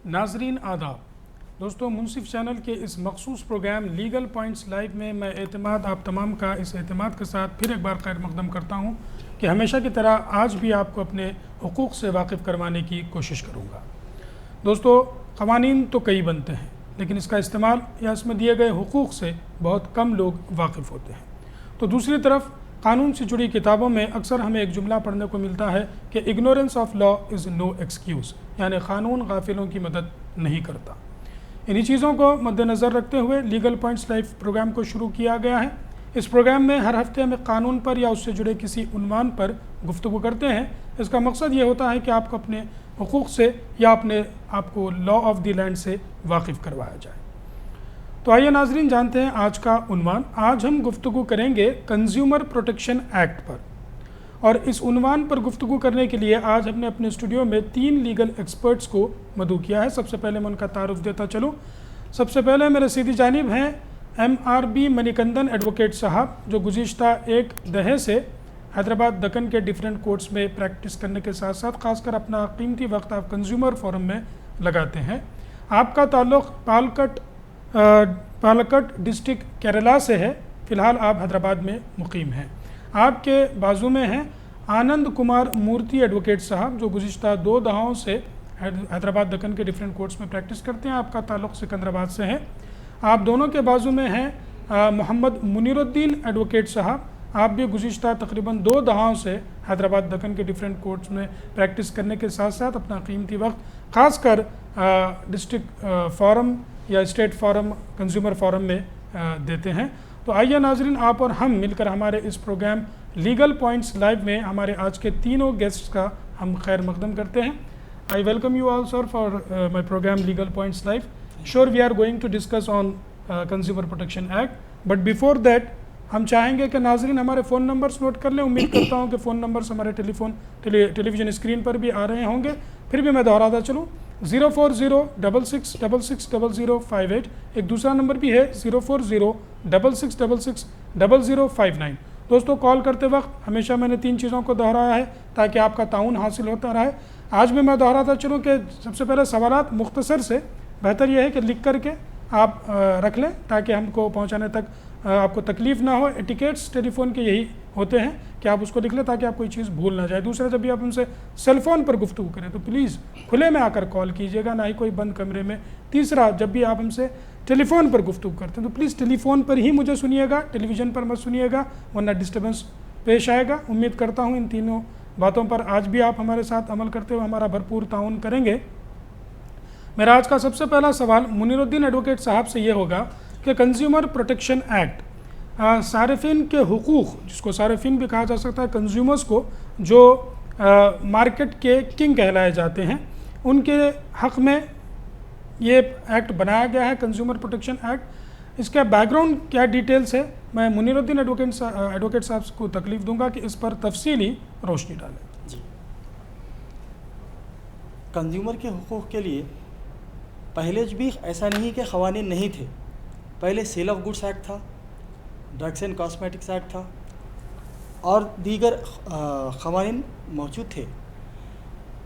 नाजरीन आदाब। दोस्तों, मुंसिफ चैनल के इस मखसूस प्रोग्राम लीगल पॉइंट्स लाइव में मैं एतमाद आप तमाम का इस एतमाद के साथ फिर एक बार खैर मकदम करता हूँ कि हमेशा की तरह आज भी आपको अपने हुकूक़ से वाकिफ़ करवाने की कोशिश करूँगा। दोस्तों, क़वानीन तो कई बनते हैं, लेकिन इसका इस्तेमाल या इसमें दिए गए हुकूक़ से बहुत कम लोग वाकिफ़ होते हैं। तो दूसरी तरफ कानून से जुड़ी किताबों में अक्सर हमें एक जुमला पढ़ने को मिलता है कि ignorance of law is no excuse, यानी क़ानून गाफिलों की मदद नहीं करता। इन्हीं चीज़ों को मद्देनज़र रखते हुए लीगल पॉइंट्स लाइव प्रोग्राम को शुरू किया गया है। इस प्रोग्राम में हर हफ्ते में कानून पर या उससे जुड़े किसी उन्वान पर गुफ्तगू करते हैं। इसका मकसद ये होता है कि आपको अपने हुकूक़ से या अपने आपको लॉ ऑफ द लैंड से वाकिफ़ करवाया जाए। तो आइए नाजरीन, जानते हैं आज का उन्वान। आज हम गुफ्तगू करेंगे कंज्यूमर प्रोटेक्शन एक्ट पर, और इस उन्वान पर गुफ्तगू करने के लिए आज हमने अपने स्टूडियो में 3 लीगल एक्सपर्ट्स को मदऊ किया है। सबसे पहले मैं उनका तारुफ देता चलूँ। सबसे पहले मेरे सीधी जानिब हैं MRB मणिकंदन एडवोकेट साहब, जो गुज़िश्ता एक दहे से हैदराबाद दक्कन के डिफरेंट कोर्ट्स में प्रैक्टिस करने के साथ साथ ख़ासकर अपना कीमती वक्त आप कंज्यूमर फोरम में लगाते हैं। आपका ताल्लुक़ पालकट डिस्ट्रिक्ट केरला से है। फ़िलहाल आप हैदराबाद में मुकीम हैं। आपके बाजू में हैं आनंद कुमार मूर्ति एडवोकेट साहब, जो गुज़िश्ता 2 दहाकों से हैदराबाद दक्कन के डिफरेंट कोर्ट्स में प्रैक्टिस करते हैं। आपका ताल्लुक़ सिकंदराबाद से है। आप दोनों के बाजू में हैं मोहम्मद मुनीरुद्दीन एडवोकेट साहब। आप भी गुज़िश्ता तकरीबन 2 दहाकों से हैदराबाद दक्कन के डिफरेंट कोर्ट्स में प्रैक्टिस करने के साथ साथ अपना कीमती वक्त ख़ासकर डिस्ट्रिक्ट फोरम या स्टेट फोरम, कंज्यूमर फोरम में देते हैं। तो आइए नाजरीन, आप और हम मिलकर हमारे इस प्रोग्राम लीगल पॉइंट्स लाइव में हमारे आज के तीनों गेस्ट्स का हम खैर मकदम करते हैं। I welcome you all sir for my programme legal points live. Sure we are going to discuss on consumer protection act, but before that हम चाहेंगे कि नाजरीन हमारे फ़ोन नंबर्स नोट कर लें। उम्मीद करता हूँ कि फ़ोन नंबर्स हमारे टेलीविज़न स्क्रीन पर भी आ रहे होंगे। फिर भी मैं दोहराता चलूँ, 04066660058। एक दूसरा नंबर भी है 04066660059। दोस्तों, कॉल करते वक्त हमेशा मैंने 3 चीज़ों को दोहराया है ताकि आपका ताउन हासिल होता रहे। आज भी मैं दोहराता चलूँ कि सबसे पहले सवालात मुख्तसर से बेहतर यह है कि लिख करके आप रख लें ताकि हमको पहुँचाने तक आपको तकलीफ़ ना हो। एटिकेट्स टेलीफोन के यही होते हैं कि आप उसको लिख लें ताकि आप कोई चीज़ भूल ना जाए। दूसरा, जब भी आप उनसे सेलफ़ोन पर गुफ्तगू करें तो प्लीज़ खुले में आकर कॉल कीजिएगा, ना ही कोई बंद कमरे में। तीसरा, जब भी आप हमसे टेलीफ़ोन पर गुफ्तगू करते हैं तो प्लीज़ टेलीफ़ोन पर ही मुझे सुनिएगा, टेलीविज़न पर मत सुनिएगा, वरना डिस्टर्बेंस पेश आएगा। उम्मीद करता हूँ इन तीनों बातों पर आज भी आप हमारे साथ अमल करते हुए हमारा भरपूर ताउन करेंगे। मेरा आज का सबसे पहला सवाल मुनीरुद्दीन एडवोकेट साहब से ये होगा कि कंज्यूमर प्रोटेक्शन एक्ट सारिफिन के हुकूक़, जिसको सारिफिन भी कहा जा सकता है, कंज्यूमर्स को जो मार्केट के किंग कहलाए जाते हैं, उनके हक़ में ये एक्ट बनाया गया है, कंज्यूमर प्रोटेक्शन एक्ट। इसका बैकग्राउंड क्या डिटेल्स है, मैं मुनीरुद्दीन एडवोकेट साहब को तकलीफ़ दूंगा कि इस पर तफसीली रोशनी डालें। जी, कंज्यूमर के हुकूक़ के लिए पहले भी ऐसा नहीं कि क़वानीन नहीं थे। पहले सेल ऑफ गुड्स एक्ट था, ड्रग्स एंड कॉस्मेटिक्स एक्ट था और दीगर क़वानीन मौजूद थे।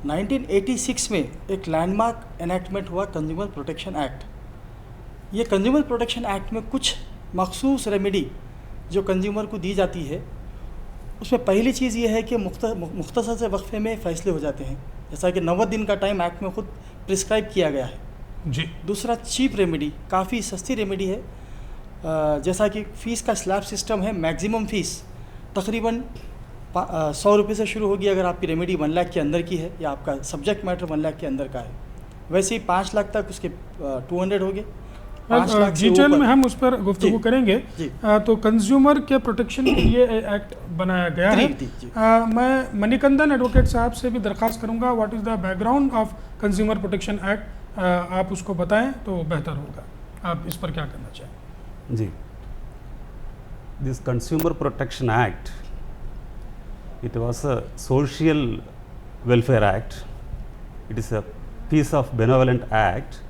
1986 में एक लैंडमार्क एनेक्टमेंट हुआ कंज्यूमर प्रोटेक्शन एक्ट। ये कंज्यूमर प्रोटेक्शन एक्ट में कुछ मखसूस रेमेडी जो कंज्यूमर को दी जाती है, उसमें पहली चीज़ ये है कि मुख्तसर से वक्फे में फ़ैसले हो जाते हैं, जैसा कि 90 दिन का टाइम एक्ट में ख़ुद प्रिस्क्राइब किया गया है जी। दूसरा, चीप रेमेडी, काफ़ी सस्ती रेमेडी है, जैसा कि फ़ीस का स्लैब सिस्टम है। मैक्सिमम फ़ीस तकरीबन 100 रुपये से शुरू होगी अगर आपकी रेमेडी 1 लाख के अंदर की है या आपका सब्जेक्ट मैटर 1 लाख के अंदर का है। वैसे ही 5 लाख तक उसके 200 हो गए। 5 लाख डिटेल में हम उस पर गुफ्तगू करेंगे। तो कंज्यूमर के प्रोटेक्शन के लिए एक्ट बनाया गया है। मैं मणिकंदन एडवोकेट साहब से भी दरख्वास्त करूँगा, what is the background of consumer protection act, आप उसको बताएं तो बेहतर होगा। आप इस पर क्या करना चाहें? जी, this consumer protection act, it was a social welfare act. It is a piece of benevolent act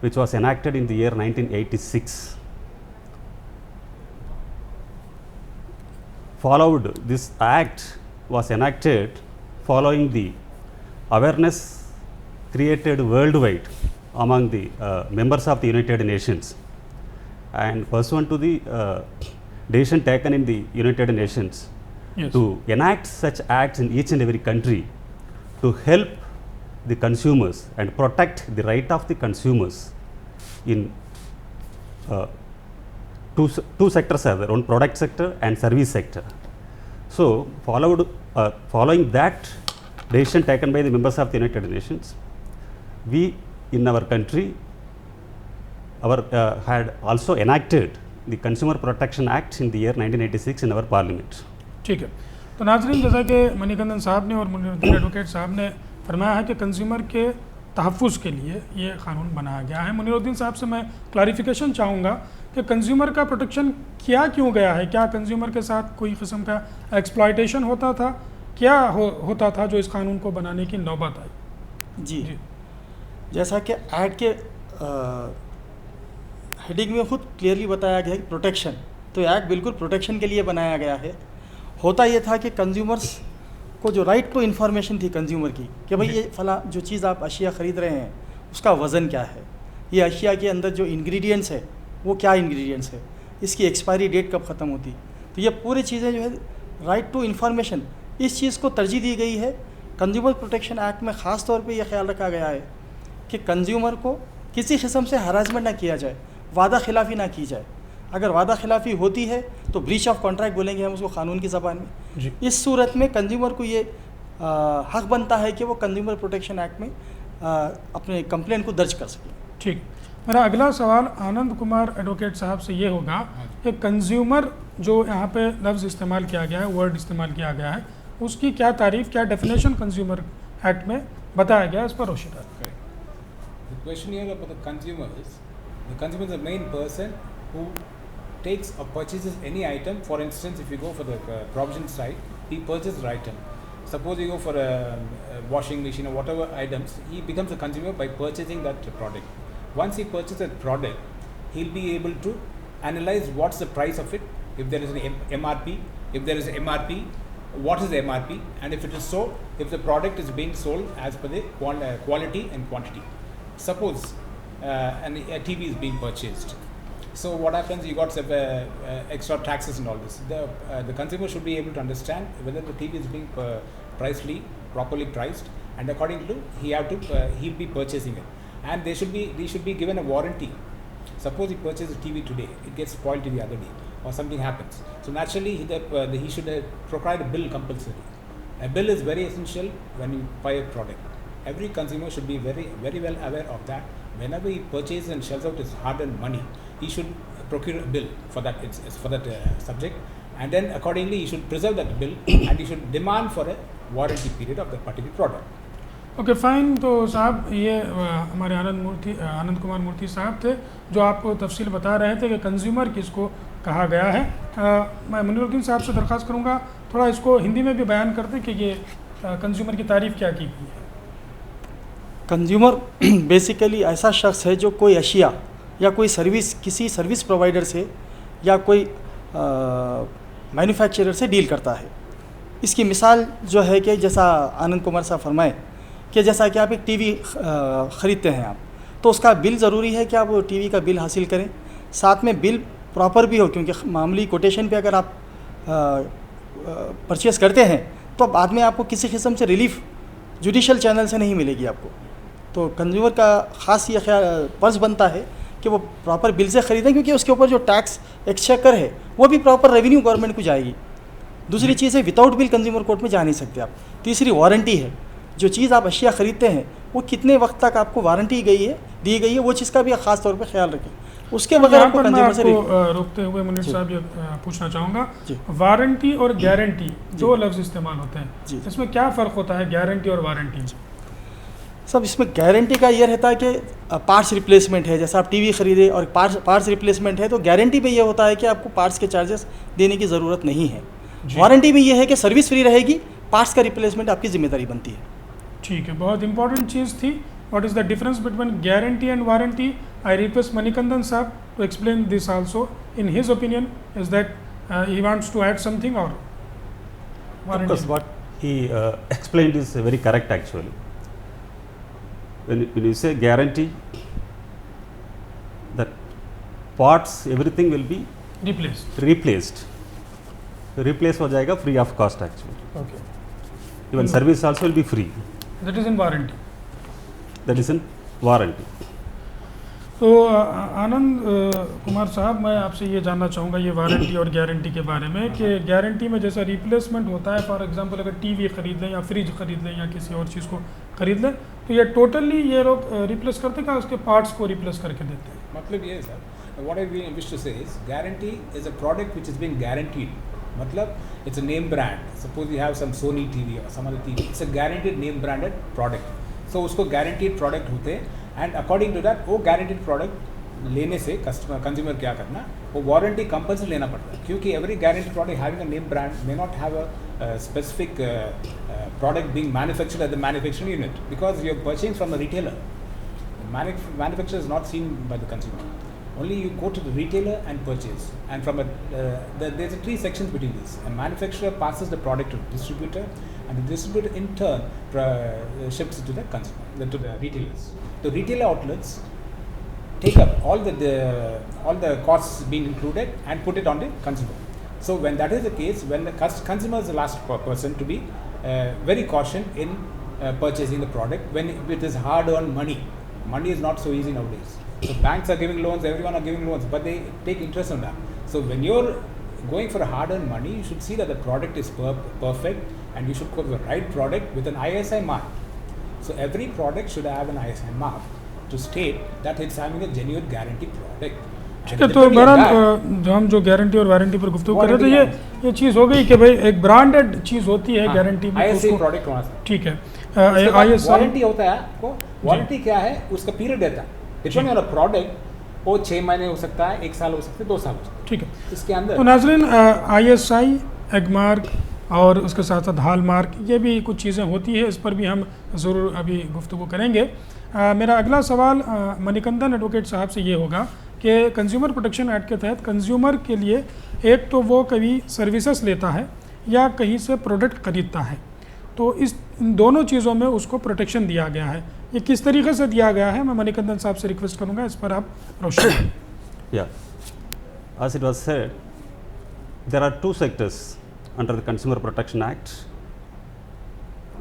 which was enacted in the year 1986. This act was enacted following the awareness created worldwide among the members of the United Nations, and pursuant to the decision taken in the United Nations Yes. to enact such acts in each and every country to help the consumers and protect the right of the consumers in two sectors are there, one product sector and service sector. So following that decision taken by the members of the United Nations, we in our country had also enacted the Consumer Protection Act in the year 1986 in our parliament. ठीक है, तो नाज़रीन, जैसा कि मणिकंदन साहब ने और Muniruddin advocate साहब ने फरमाया है कि कंज्यूमर के तहफ़्फ़ुज़ के लिए ये क़ानून बनाया गया है। मुनीरुद्दीन साहब से मैं क्लैरिफिकेशन चाहूँगा कि कंज्यूमर का प्रोटेक्शन किया क्यों गया है? क्या कंज्यूमर के साथ कोई किस्म का एक्सप्लॉयटेशन होता था? क्या होता था जो इस कानून को बनाने की नौबत आई? जी, जैसा कि एक्ट के हेडिंग में खुद क्लियरली बताया गया है कि प्रोटेक्शन, तो एक्ट बिल्कुल प्रोटेक्शन के लिए बनाया गया है। होता ये था कि कंज्यूमर्स को जो राइट टू इन्फॉर्मेशन थी कंज्यूमर की कि भाई ये फला जो चीज़ आप अशिया ख़रीद रहे हैं उसका वज़न क्या है, ये अशिया के अंदर जो इंग्रेडिएंट्स है वो क्या इंग्रेडिएंट्स है, इसकी एक्सपायरी डेट कब ख़त्म होती, तो ये पूरी चीज़ें जो है राइट टू इन्फॉर्मेशन, इस चीज़ को तरजीह दी गई है। कंज्यूमर प्रोटेक्शन एक्ट में ख़ास तौर पे ये ख्याल रखा गया है कि कंज्यूमर को किसी किस्म से हरासमेंट ना किया जाए, वादा खिलाफ़ी ना की जाए। अगर वादा खिलाफ़ी होती है तो ब्रीच ऑफ कॉन्ट्रैक्ट बोलेंगे हम उसको कानून की ज़बान में। इस सूरत में कंज्यूमर को ये हक़ बनता है कि वो कंज्यूमर प्रोटेक्शन एक्ट में अपने कंप्लेंट को दर्ज कर सके। ठीक, मेरा अगला सवाल आनंद कुमार एडवोकेट साहब से ये होगा कि कंज्यूमर जो यहाँ पे लफ्ज़ इस्तेमाल किया गया है, वर्ड इस्तेमाल किया गया है, उसकी क्या तारीफ़, क्या डेफिनेशन कंज्यूमर एक्ट में बताया गया है, इस पर रोशनी डाल करें। The question here about the consumer is the main person who takes or purchases any item. For instance, if you go for the provision side, he purchases the item. Suppose you go for a washing machine or whatever items, he becomes a consumer by purchasing that product. Once he purchases that product, he'll be able to analyze what's the price of it, if there is an MRP, if there is an MRP, what is the MRP, and if it is so, if the product is being sold as per the quality and quantity. Suppose a TV is being purchased. So what happens? You got some extra taxes and all this. The consumer should be able to understand whether the TV is being properly priced, and according to he'll be purchasing it, and they should be given a warranty. Suppose he purchases a TV today, it gets spoiled the other day, or something happens. So naturally he should provide a bill compulsory. A bill is very essential when you buy a product. Every consumer should be very, very well aware of that. Whenever he purchases and shells out his hard-earned money, he should procure a bill for that subject, and then accordingly he should preserve that bill and he should demand for a warranty period of that particular product. Okay fine, तो साहब ये हमारे आनंद कुमार मूर्ति साहब थे जो आपको तफसील बता रहे थे कि कंज्यूमर किसको कहा गया है। मैं मुनीरुद्दीन साहब से दरख्वास्त करूँगा थोड़ा इसको हिंदी में भी बयान करते कि ये कंज्यूमर की तारीफ़ क्या की गई है। कंज्यूमर बेसिकली ऐसा शख्स है जो कोई अशिया या कोई सर्विस किसी सर्विस प्रोवाइडर से या कोई मैन्युफैक्चरर से डील करता है। इसकी मिसाल जो है कि जैसा आनंद कुमार साहब फरमाए कि जैसा कि आप एक टीवी ख़रीदते हैं आप, तो उसका बिल ज़रूरी है कि आप वो टीवी का बिल हासिल करें, साथ में बिल प्रॉपर भी हो, क्योंकि मामूली कोटेशन पे अगर आप परचेज़ करते हैं तो बाद में आपको किसी किस्म से रिलीफ जुडिशल चैनल से नहीं मिलेगी आपको। तो कंज्यूमर का ख़ास ये फ़र्ज़ बनता है कि वो प्रॉपर बिल से ख़रीदें, क्योंकि उसके ऊपर जो टैक्स एक्सचेकर है वो भी प्रॉपर रेवेन्यू गवर्नमेंट को जाएगी। दूसरी चीज़ है विदाउट बिल कंज्यूमर कोर्ट में जा नहीं सकते आप। तीसरी वारंटी है, जो चीज़ आप अशिया ख़रीदते हैं वो कितने वक्त तक आपको वारंटी दी गई है वो चीज़ का भी ख़ास तौर पे ख्याल रखें। उसके बगैर आपको कंज्यूमर से रोकते हुए मुनीर साहब ये पूछना चाहूँगा, वारंटी और गारंटी दो लफ्ज़ इस्तेमाल होते हैं, इसमें क्या फ़र्क होता है गारंटी और वारंटी? सब इसमें गारंटी का ये रहता है कि पार्ट्स रिप्लेसमेंट है, जैसा आप टीवी ख़रीदे और पार्ट्स रिप्लेसमेंट है तो गारंटी पे ये होता है कि आपको पार्ट्स के चार्जेस देने की ज़रूरत नहीं है। वारंटी में ये है कि सर्विस फ्री रहेगी, पार्ट्स का रिप्लेसमेंट आपकी जिम्मेदारी बनती है। ठीक है, बहुत इंपॉर्टेंट चीज़ थी। What is the difference between guarantee and warranty? I request Manikandan साहब to explain this also in his opinion, is that he wants to add something और Of course, what he explained is very correct actually. when you say guarantee, that parts everything will be replaced replace हो जाएगा free of cost actually. Okay, Even service also will be free. That is in warranty. That is in warranty. तो आनंद कुमार साहब, मैं आपसे ये जानना चाहूँगा ये वारंटी और गारंटी के बारे में कि गारंटी में जैसा रिप्लेसमेंट होता है, फॉर एग्जांपल अगर टीवी ख़रीद लें या फ्रिज ख़रीद लें या किसी और चीज़ को ख़रीद लें, तो ये टोटली ये लोग रिप्लेस करते हैं क्या उसके पार्ट्स को रिप्लेस करके देते हैं? मतलब ये है sir, what I wish to say is guarantee is a product which is being guaranteed. मतलब it's a name brand. Suppose you have some Sony TV or some other TV. It's a guaranteed name branded product. So उसको guaranteed product होते हैं, and according to that वो guaranteed product लेने से consumer क्या करना, वो वारंटी कंपल्सरी लेना पड़ता है, क्योंकि every guaranteed product having a name brand may not have a specific product being manufactured at the manufacturing unit, because you're purchasing from a retailer. The manufacturer is not seen by the consumer. Only you go to the retailer and purchase, and from there's three sections between this. A manufacturer passes the product to the distributor, and the distributor in turn ships it to the consumer, to the retailers. The retailer outlets take up all the costs being included and put it on the consumer. So when that is the case, when the consumer is the last person to be very cautious in purchasing the product, when it is hard-earned money. Money is not so easy nowadays. So banks are giving loans, everyone are giving loans, but they take interest on that. So when you're going for a hard-earned money, you should see that the product is perfect, and you should go for the right product with an ISI mark. So every product should have an ISI mark to state that it's having a genuine guarantee product. ठीक है, तो बहरहाल जो हम जो guarantee और warranty पर गुफ्तगू कर रहे थे, ये चीज़ हो गई कि भाई एक ब्रांडेड चीज़ होती है गारंटी में, ISI प्रोडक्ट होना, ठीक है। वारंटी होता है आपको, वारंटी क्या है, उसका पीरियड देता है, डिपेंडिंग ऑन अ प्रोडक्ट, वो 6 महीने हो सकता है, 1 साल हो सकता है, 2 साल हो सकता है, ठीक है। इसके अंदर तो नाज़रीन, ISI, एगमार्क और उसके साथ साथ हॉलमार्क, ये भी कुछ चीज़ें होती है, इस पर भी हम ज़रूर अभी गुफ्तगू करेंगे। मेरा अगला सवाल मणिकंदन एडवोकेट साहब से ये होगा कि कंज्यूमर प्रोटेक्शन एक्ट के तहत कंज्यूमर के लिए एक तो वो कभी सर्विसेज लेता है या कहीं से प्रोडक्ट खरीदता है, तो इन दोनों चीज़ों में उसको प्रोटेक्शन दिया गया है, ये किस तरीके से दिया गया है? मैं मणिकंदन साहब से रिक्वेस्ट करूंगा इस पर आप रोशन। Yeah, as it was said, there are 2 sectors under the Consumer Protection Act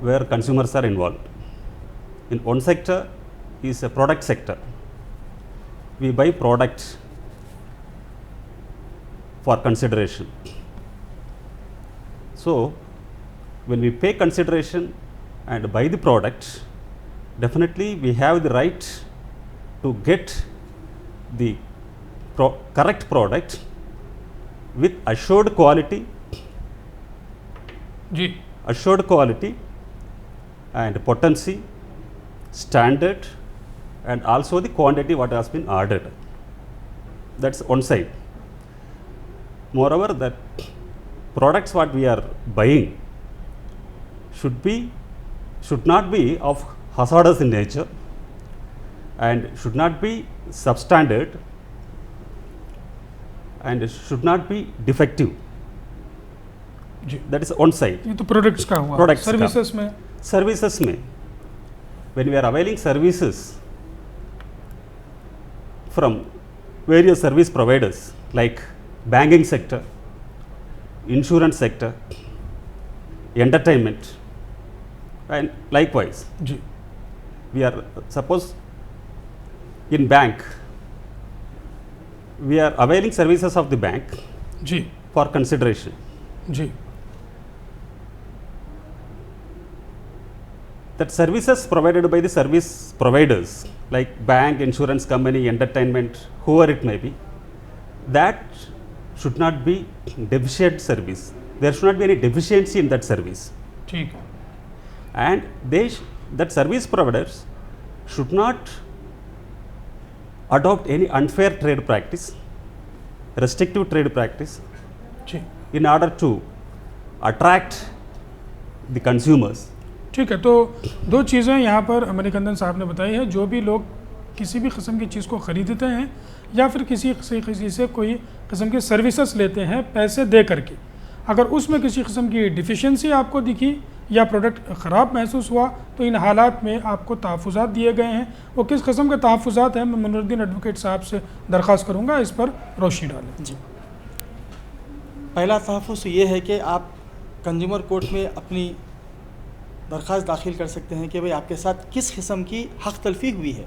where consumers are involved. In one sector is a product sector. We buy products for consideration. So when we pay consideration and buy the product, definitely we have the right to get the correct product with assured quality, and potency, standard, and also the quantity what has been ordered. That's one side. Moreover, that products what we are buying should not be of hazardous in nature and should not be substandard and should not be defective. That is one side. ये तो products का हुआ। Services में when we are availing services from various service providers like banking sector, insurance sector, entertainment, and likewise we are, suppose in bank we are availing services of the bank for consideration. That services provided by the service providers like bank, insurance company, entertainment, whoever it may be, that should not be deficient service. There should not be any deficiency in that service. And that service providers should not adopt any unfair trade practice, restrictive trade practice, in order to attract the consumers. ठीक है, तो 2 चीज़ें यहाँ पर मणिकंदन साहब ने बताई है। जो भी लोग किसी भी किस्म की चीज़ को ख़रीदते हैं या फिर किसी से कोई किस्म की सर्विसेज लेते हैं पैसे दे करके, अगर उसमें किसी किस्म की डिफिशिएंसी आपको दिखी या प्रोडक्ट ख़राब महसूस हुआ तो इन हालात में आपको तहफ़्फ़ुज़ात दिए गए हैं। वो किस किस्म के तहफ़्फ़ुज़ात हैं, मैं मुनीरुद्दीन एडवोकेट साहब से दरख्वास्त करूँगा इस पर रोशनी डालें। जी, पहला तहफ़्फ़ुज़ ये है कि आप कंज्यूमर कोर्ट में अपनी दरख्वास्त दाखिल कर सकते हैं कि भाई आपके साथ किस किस्म की हक़ तलफ़ी हुई है।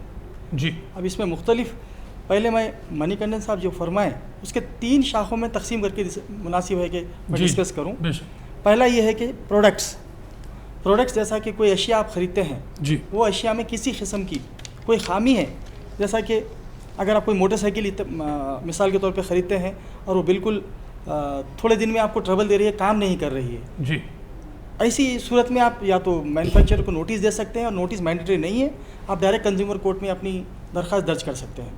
जी, अब इसमें मुख्तलिफ, पहले मैं मणिकंदन साहब जो फरमाएँ उसके 3 शाखों में तकसीम करके मुनासिब है कि मैं जी, डिस्कस करूँ। बेशक। पहला ये है कि प्रोडक्ट्स जैसा कि कोई अशिया आप ख़रीदते हैं, जी, वो अशिया में किसी किस्म की कोई ख़ामी है, जैसा कि अगर आप कोई मोटरसाइकिल मिसाल के तौर पे ख़रीदते हैं और वो बिल्कुल थोड़े दिन में आपको ट्रबल दे रही है, काम नहीं कर रही है, जी, ऐसी सूरत में आप या तो मैन्युफैक्चरर को नोटिस दे सकते हैं, और नोटिस मैंडेटरी नहीं है, आप डायरेक्ट कंज्यूमर कोर्ट में अपनी दरख्वास्त दर्ज कर सकते हैं।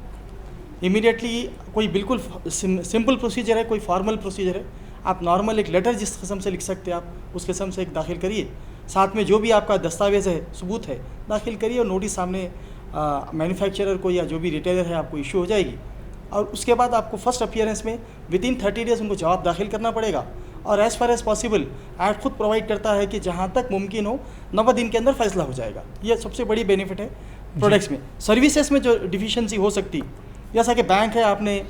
इमीडिएटली कोई बिल्कुल सिंपल प्रोसीजर है, कोई फॉर्मल प्रोसीजर है, आप नॉर्मल एक लेटर जिस किस्म से लिख सकते हैं आप उस किस्म से एक दाखिल करिए, साथ में जो भी आपका दस्तावेज़ है, सबूत है, दाखिल करिए, और नोटिस सामने मैन्युफैक्चरर को या जो भी रिटेलर है आपको इशू हो जाएगी। और उसके बाद आपको फर्स्ट अपीयरेंस में विदिन 30 डेज़ उनको जवाब दाखिल करना पड़ेगा। और as far as possible act खुद प्रोवाइड करता है कि जहाँ तक मुमकिन हो 90 दिन के अंदर फैसला हो जाएगा। ये सबसे बड़ी बेनिफिट है प्रोडक्ट्स में। सर्विसेज में जो डिफिशिएंसी हो सकती, जैसा कि बैंक है, आपने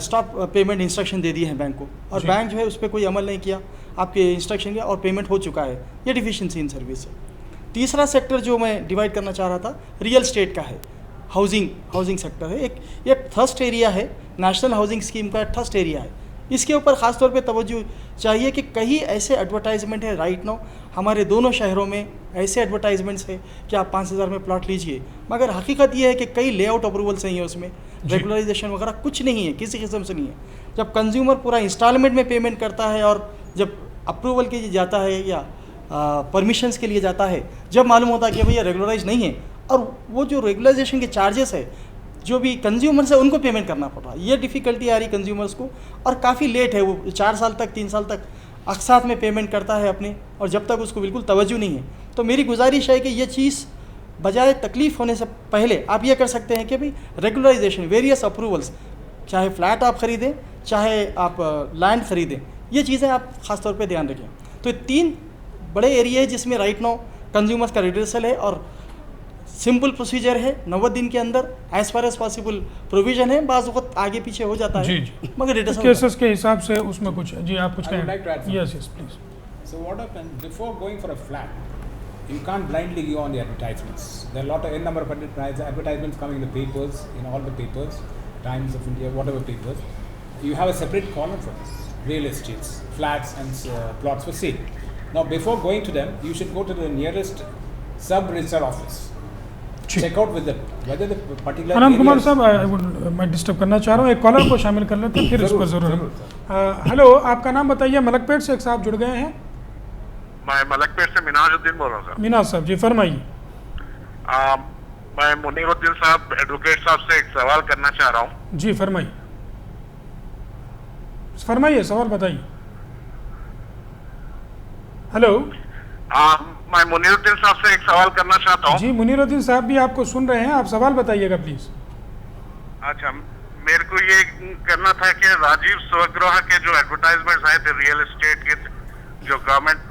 स्टॉप पेमेंट इंस्ट्रक्शन दे दिए हैं बैंक को, और बैंक जो है उस पर कोई अमल नहीं किया आपके इंस्ट्रक्शन का, और पेमेंट हो चुका है, ये डिफिशिएंसी इन सर्विस है। तीसरा सेक्टर जो मैं डिवाइड करना चाह रहा था, रियल स्टेट का है, हाउसिंग सेक्टर है। एक थर्स्ट एरिया है, नेशनल हाउसिंग स्कीम का थर्स्ट एरिया है। इसके ऊपर ख़ास तौर पे तवज्जो चाहिए कि कहीं ऐसे एडवर्टाइजमेंट है राइट नाउ हमारे दोनों शहरों में ऐसे एडवर्टाइजमेंट्स है कि आप 5,000 में प्लॉट लीजिए, मगर हकीकत ये है कि कई लेआउट अप्रूवल्स नहीं है, उसमें रेगुलराइजेशन वगैरह कुछ नहीं है, किसी किस्म से नहीं है। जब कंज्यूमर पूरा इंस्टॉलमेंट में पेमेंट करता है और जब अप्रूवल के लिए जाता है या परमिशंस के लिए जाता है, जब मालूम होता है कि भैया रेगुलराइज नहीं है, और वो जो रेगुलराइजेशन के चार्जेस है जो भी कंज्यूमर्स है उनको पेमेंट करना पड़ रहा है, ये डिफ़िकल्टी आ रही कंज्यूमर्स को, और काफ़ी लेट है, वो 4 साल तक 3 साल तक अकसात में पेमेंट करता है अपने, और जब तक उसको बिल्कुल तवज्जो नहीं है। तो मेरी गुजारिश है कि ये चीज़ बजाय तकलीफ़ होने से पहले आप ये कर सकते हैं कि भाई रेगुलराइजेशन, वेरियस अप्रूवल्स, चाहे फ्लैट आप ख़रीदें चाहे आप लैंड ख़रीदें, ये चीज़ें आप ख़ास तौर पे ध्यान रखें। तो ये 3 बड़े एरिया है जिसमें राइट नाउ कंज्यूमर्स का रिड्रेसल है, और सिंपल प्रोसीजर है, 90 दिन के अंदर as far as possible provision है, बाज़ वक्त आगे पीछे हो जाता है, जी, मगर रिड्रेसल केसेस के हिसाब से उसमें कुछ, जी आप कुछ I would like to add कहें। something. Yes please. So what happens before going for a flat? You can't blindly go on the advertisements. There are a lot of n number of advertisements coming in the papers, in all the papers, Times of India, whatever papers. You have a separate column for this, real estates, flats and plots for sale. Now before going to them, you should go to the nearest sub-register office. Check out with them whether the particular Anand Kumar areas- साहब, मैं disturb करना चाह रहा हूँ, एक collar को शामिल कर लेते हैं, फिर इस पर ज़रूर। हेलो, आपका नाम बताइए। मलकपेट से एक साहब जुड़ गए हैं। मैं मलकपेट से मिनाजुद्दीन बोल रहा हूँ सर। मीनाज साहब जी फरमाइए। मैं मुनीरुद्दीन साहब एडवोकेट साहब से एक सवाल करना चाह रहा हूँ। जी फरमाइए, सवाल बताइए। हेलो, मैं मुनीरुद्दीन साहब से एक सवाल करना चाहता हूँ। जी मुनीरुद्दीन साहब भी आपको सुन रहे हैं, आप सवाल बताइएगा प्लीज। अच्छा, मेरे को ये करना था कि राजीव स्वगृह के जो एडवर्टाइजमेंट्स आए थे रियल एस्टेट के, जो गवर्नमेंट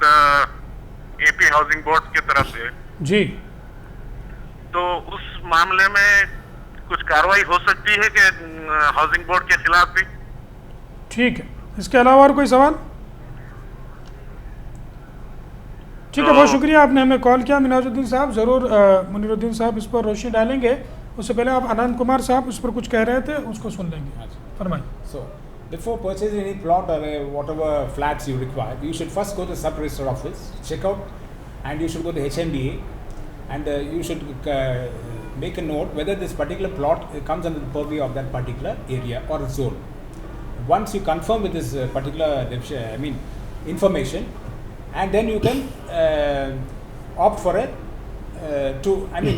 एपी हाउसिंग बोर्ड की तरफ से, जी, तो उस मामले में कुछ कार्रवाई हो सकती है कि हाउसिंग बोर्ड के खिलाफ भी? ठीक है, इसके अलावा और कोई सवाल? ठीक है, बहुत शुक्रिया, आपने हमें कॉल किया मिनाजुद्दीन साहब। ज़रूर मुनीरुद्दीन साहब इस पर रोशनी डालेंगे। उससे पहले आप आनंद कुमार साहब उस पर कुछ कह रहे थे, उसको सुन लेंगे। फरमाइए। So, before purchasing any plot or whatever flats you require, you should first go to the sub-register office, check out, and you should go to HMDA, and you should make a note whether this particular plot comes under the purview of that particular area or zone. Once you confirm with this particular information, and then you can opt for it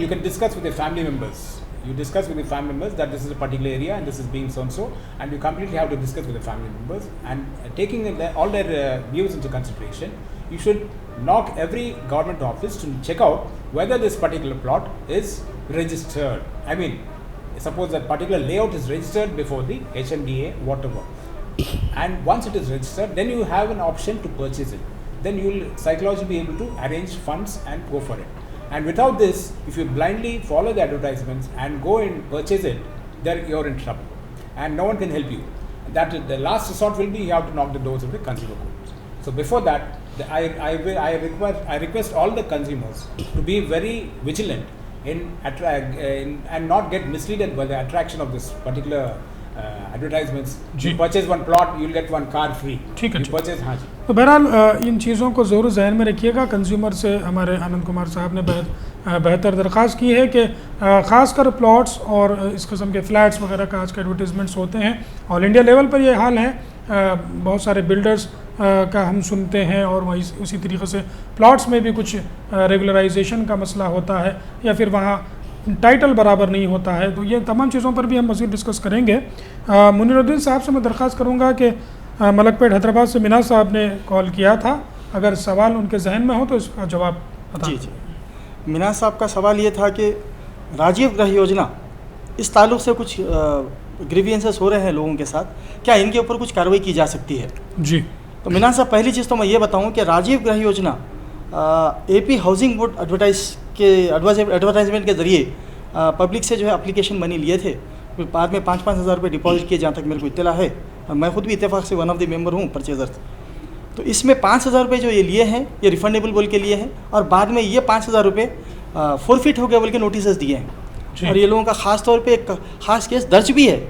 you can discuss with your family members. You discuss with your family members that this is a particular area and this is being so and so, and you completely have to discuss with the family members, and taking all their views into consideration, you should knock every government office to check out whether this particular plot is registered. Suppose that particular layout is registered before the HMDA, whatever, and once it is registered, then you have an option to purchase it. then you will psychologically be able to arrange funds and go for it. And without this, if you blindly follow the advertisements and go and purchase it, then you're in trouble, and no one can help you. That the last resort will be you have to knock the doors of the consumer courts. So before that, I request all the consumers to be very vigilant in and not get misled by the attraction of this particular advertisements. Ji. You purchase one plot, you'll get one car free. ठीक है, You ठीक। purchase, हाँ जी। तो बहरहाल इन चीज़ों को ज़रूर जहन में रखिएगा। कंज्यूमर से हमारे आनंद कुमार साहब ने बेहतर दरख्वास्त की है कि ख़ासकर प्लॉट्स और इस किस्म के फ्लैट्स वगैरह का आज के एडवर्टीज़मेंट्स होते हैं। ऑल इंडिया लेवल पर ये हाल है। बहुत सारे बिल्डर्स का हम सुनते हैं और वही उसी तरीके से प्लॉट्स में भी कुछ रेगुलराइजेशन का मसला होता है या फिर वहाँ टाइटल बराबर नहीं होता है। तो ये तमाम चीज़ों पर भी हम मज़ीद डिस्कस करेंगे। मुनीरुद्दीन साहब से मैं दरख्वास्त करूँगा कि मलकपेट हैदराबाद से मिना साहब ने कॉल किया था, अगर सवाल उनके जहन में हो तो इसका जवाब बता। जी जी, मिना साहब का सवाल ये था कि राजीव गृह योजना, इस ताल्लुक़ से कुछ ग्रीवियंसेस हो रहे हैं लोगों के साथ, क्या इनके ऊपर कुछ कार्रवाई की जा सकती है? जी, तो मिना साहब, पहली चीज़ तो मैं ये बताऊं कि राजीव गृह योजना AP हाउसिंग बोर्ड एडवर्टाइजमेंट के ज़रिए पब्लिक से जो है एप्लीकेशन मनी लिए थे, फिर बाद में 5-5 हज़ार रुपये डिपॉजिट किए, जहाँ तक मेरे को इत्तला है, और मैं खुद भी इत्तेफाक से वन ऑफ द मेंबर हूँ परचेजर। तो इसमें 5,000 रुपये जो ये लिए हैं, ये रिफंडेबल बोल के लिए हैं, और बाद में ये 5,000 रुपये फोरफिट हो गया बोल के नोटिस दिए हैं। और ये लोगों का ख़ास तौर पे एक ख़ास केस दर्ज भी है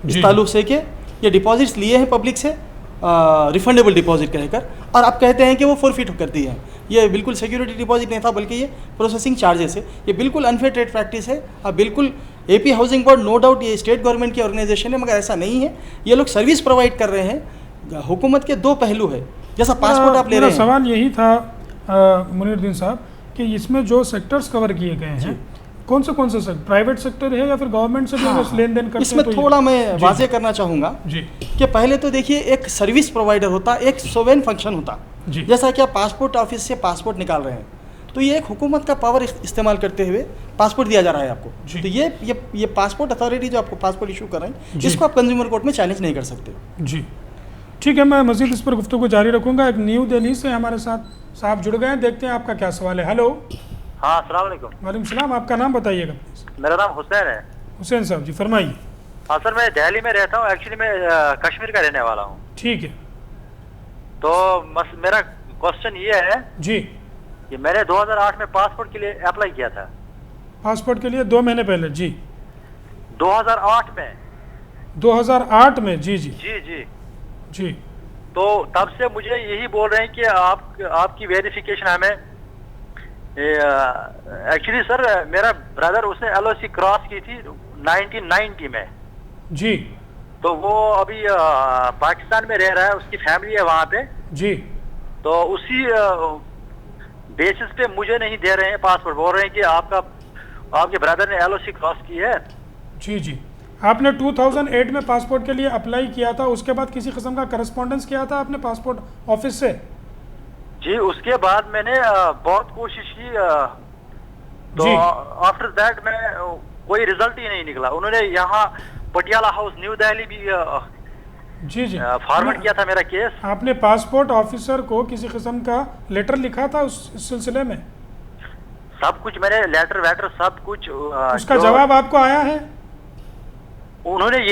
इस ताल्लुक़ से कि ये डिपॉजिट्स लिए हैं पब्लिक से रिफंडेबल डिपॉजिट कहकर, और आप कहते हैं कि वो फोरफिट कर दिए हैं। ये बिल्कुल सिक्योरिटी डिपॉजिट नहीं था, बल्कि ये प्रोसेसिंग चार्जेस है। ये बिल्कुल अनफेयर ट्रेड प्रैक्टिस है। अब बिल्कुल AP housing board no doubt ये स्टेट गवर्नमेंट की ऑर्गेनाइजेशन है, मगर ऐसा नहीं है। ये लोग सर्विस प्रोवाइड कर रहे हैं। हुकूमत के दो पहलू है, जैसा पासपोर्ट आप ले रहे हैं। सवाल यही था मुनीरुद्दीन साहब कि इसमें जो सेक्टर्स कवर किए गए हैं, कौन से सेक्टर, प्राइवेट सेक्टर है या फिर गवर्नमेंट से जो लेन देन करते हैं? इसमें थोड़ा मैं वाज़ेह करना चाहूँगा जी कि पहले तो देखिए, एक सर्विस प्रोवाइडर होता, एक सोवेन फंक्शन होता। जैसा कि आप पासपोर्ट ऑफिस से पासपोर्ट निकाल रहे हैं, तो ये एक हुकूमत का पावर इस्तेमाल करते हुए पासपोर्ट दिया जा रहा है आपको। तो ये पासपोर्ट अथॉरिटी जो आपको पासपोर्ट इशू कर रहे हैं, इसको आप कंज्यूमर कोर्ट में चैलेंज नहीं कर सकते। जी ठीक है, मैं मज़ीद इस पर गुफ्तगू जारी रखूँगा। एक न्यू दिल्ली से हमारे साथ साहब जुड़ गए हैं, देखते हैं आपका क्या सवाल है। हेलो। हाँ, अस्सलाम वालेकुम। वालेकुम सलाम, आपका नाम बताइएगा प्लीज़। मेरा नाम हुसैन है। हुसैन साहब जी फरमाइए। हाँ सर, मैं दिल्ली में रहता हूँ, एक्चुअली मैं कश्मीर का रहने वाला हूँ। ठीक है, तो मेरा क्वेश्चन ये है जी कि मैंने 2008 में पासपोर्ट के लिए अप्लाई किया था। पासपोर्ट के लिए 2 महीने पहले? जी 2008 में। 2008 में? जी जी जी जी जी। तो तब से मुझे यही बोल रहे हैं कि आपकी वेरिफिकेशन हमें, एक्चुअली सर मेरा ब्रदर उसने LOC क्रॉस की थी 1990 में। जी। तो वो अभी पाकिस्तान में रह रहा है, उसकी फैमिली है वहाँ पे। जी। तो उसी बेसिस पे मुझे नहीं दे रहे हैं पासपोर्ट, बोल रहे हैं कि आपके ब्रदर ने LOC क्रॉस की है। जी जी। आपने 2008 में पासपोर्ट के लिए अप्लाई किया था, उसके बाद किसी किस्म का करस्पॉन्डेंस किया था आपने पासपोर्ट ऑफिस से? जी, उसके बाद मैंने बहुत कोशिश की, तो आफ्टर दैट मैं कोई रिजल्ट ही नहीं निकला। उन्होंने यहाँ पटियाला हाउस न्यू दिल्ली भी जी जी फॉरवर्ड किया था मेरा केस। आपने पासपोर्ट ऑफिसर को किसी किस्म का लेटर लिखा था उस सिलसिले में? सब कुछ मैंने लेटर वेटर सब कुछ, उसका जवाब आपको आया है? उन्होंने यही